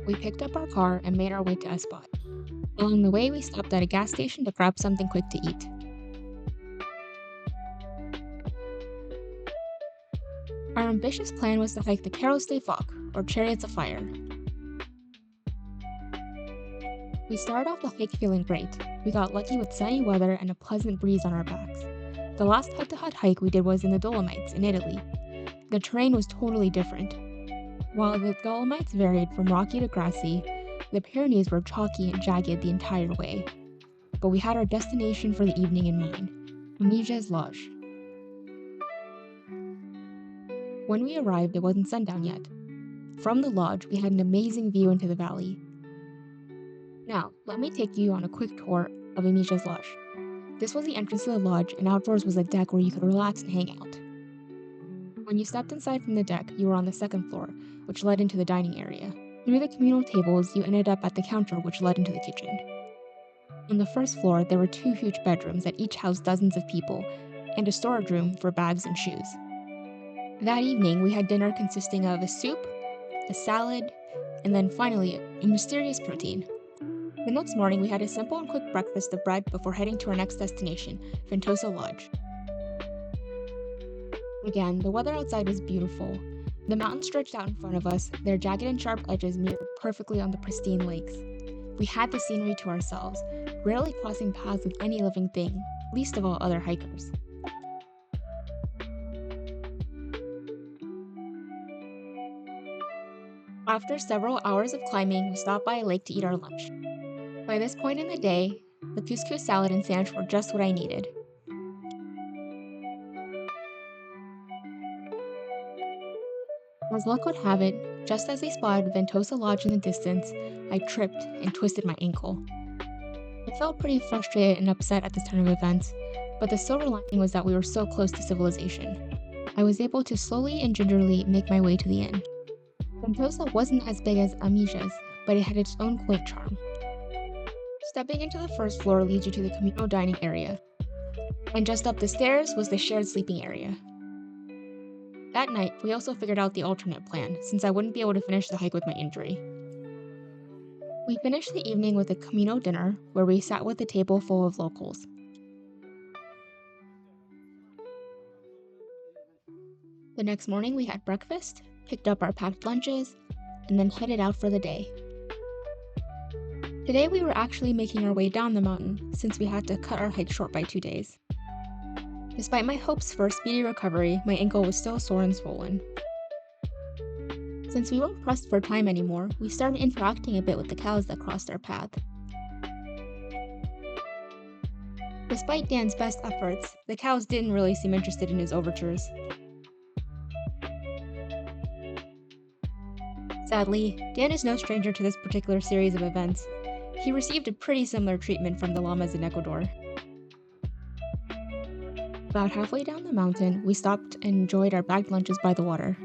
we picked up our car and made our way to a spot. Along the way, we stopped at a gas station to grab something quick to eat. Our ambitious plan was to hike the Carros or Chariots of Fire. We started off the hike feeling great. We got lucky with sunny weather and a pleasant breeze on our backs. The last hut-to-hut hike we did was in the Dolomites in Italy. The terrain was totally different. While the Dolomites varied from rocky to grassy, the Pyrenees were chalky and jagged the entire way. But we had our destination for the evening in mind, Amija's Lodge. When we arrived, it wasn't sundown yet. From the lodge, we had an amazing view into the valley. Now, let me take you on a quick tour of Amija's Lodge. This was the entrance to the lodge, and outdoors was a deck where you could relax and hang out. When you stepped inside from the deck, you were on the second floor, which led into the dining area. Through the communal tables, you ended up at the counter, which led into the kitchen. On the first floor, there were 2 huge bedrooms that each housed dozens of people, and a storage room for bags and shoes. That evening, we had dinner consisting of a soup, a salad, and then finally, a mysterious protein. The next morning, we had a simple and quick breakfast of bread before heading to our next destination, Ventosa Lodge. Again, the weather outside was beautiful. The mountains stretched out in front of us, their jagged and sharp edges mirrored perfectly on the pristine lakes. We had the scenery to ourselves, rarely crossing paths with any living thing, least of all other hikers. After several hours of climbing, we stopped by a lake to eat our lunch. By this point in the day, the couscous salad and sandwich were just what I needed. As luck would have it, just as we spotted Ventosa Lodge in the distance, I tripped and twisted my ankle. I felt pretty frustrated and upset at this turn of events, but the silver lining was that we were so close to civilization. I was able to slowly and gingerly make my way to the inn. Ventosa wasn't as big as Amija's, but it had its own quaint charm. Stepping into the first floor leads you to the communal dining area, and just up the stairs was the shared sleeping area. That night, we also figured out the alternate plan, since I wouldn't be able to finish the hike with my injury. We finished the evening with a communal dinner, where we sat with a table full of locals. The next morning, we had breakfast, picked up our packed lunches, and then headed out for the day. Today we were actually making our way down the mountain, since we had to cut our hike short by 2 days. Despite my hopes for a speedy recovery, my ankle was still sore and swollen. Since we weren't pressed for time anymore, we started interacting a bit with the cows that crossed our path. Despite Dan's best efforts, the cows didn't really seem interested in his overtures. Sadly, Dan is no stranger to this particular series of events. He received a pretty similar treatment from the llamas in Ecuador. About halfway down the mountain, we stopped and enjoyed our bagged lunches by the water.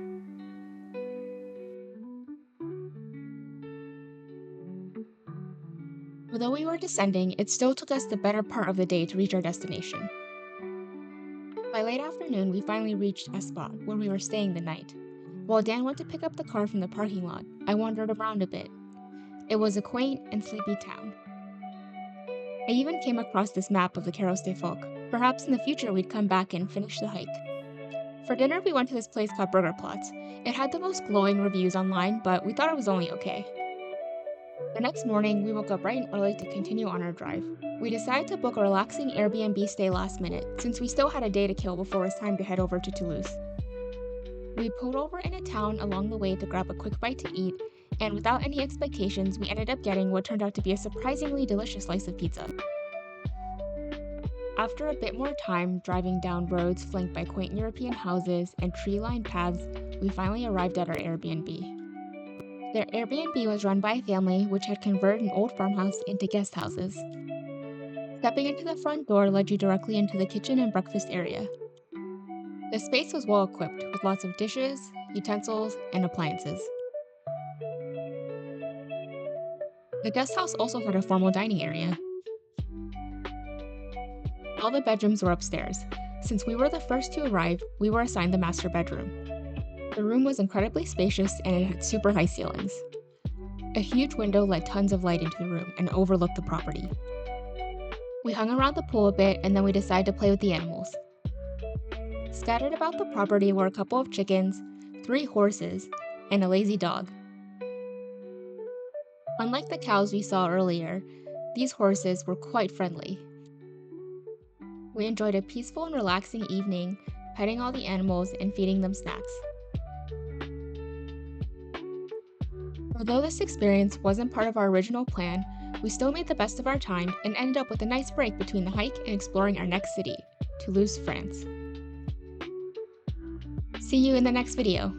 Although we were descending, it still took us the better part of the day to reach our destination. By late afternoon, we finally reached a spot where we were staying the night. While Dan went to pick up the car from the parking lot, I wandered around a bit. It was a quaint and sleepy town. I even came across this map of the Carros. Perhaps in the future we'd come back and finish the hike. For dinner, we went to this place called Burger Plots. It had the most glowing reviews online, but we thought it was only okay. The next morning, we woke up bright and early to continue on our drive. We decided to book a relaxing Airbnb stay last minute, since we still had a day to kill before it was time to head over to Toulouse. We pulled over in a town along the way to grab a quick bite to eat, and without any expectations, we ended up getting what turned out to be a surprisingly delicious slice of pizza. After a bit more time driving down roads flanked by quaint European houses and tree-lined paths, we finally arrived at our Airbnb. Their Airbnb was run by a family which had converted an old farmhouse into guest houses. Stepping into the front door led you directly into the kitchen and breakfast area. The space was well equipped with lots of dishes, utensils, and appliances. The guest house also had a formal dining area. All the bedrooms were upstairs. Since we were the first to arrive, we were assigned the master bedroom. The room was incredibly spacious and it had super high ceilings. A huge window let tons of light into the room and overlooked the property. We hung around the pool a bit and then we decided to play with the animals. Scattered about the property were a couple of chickens, 3 horses, and a lazy dog. Unlike the cows we saw earlier, these horses were quite friendly. We enjoyed a peaceful and relaxing evening, petting all the animals and feeding them snacks. Although this experience wasn't part of our original plan, we still made the best of our time and ended up with a nice break between the hike and exploring our next city, Toulouse, France. See you in the next video.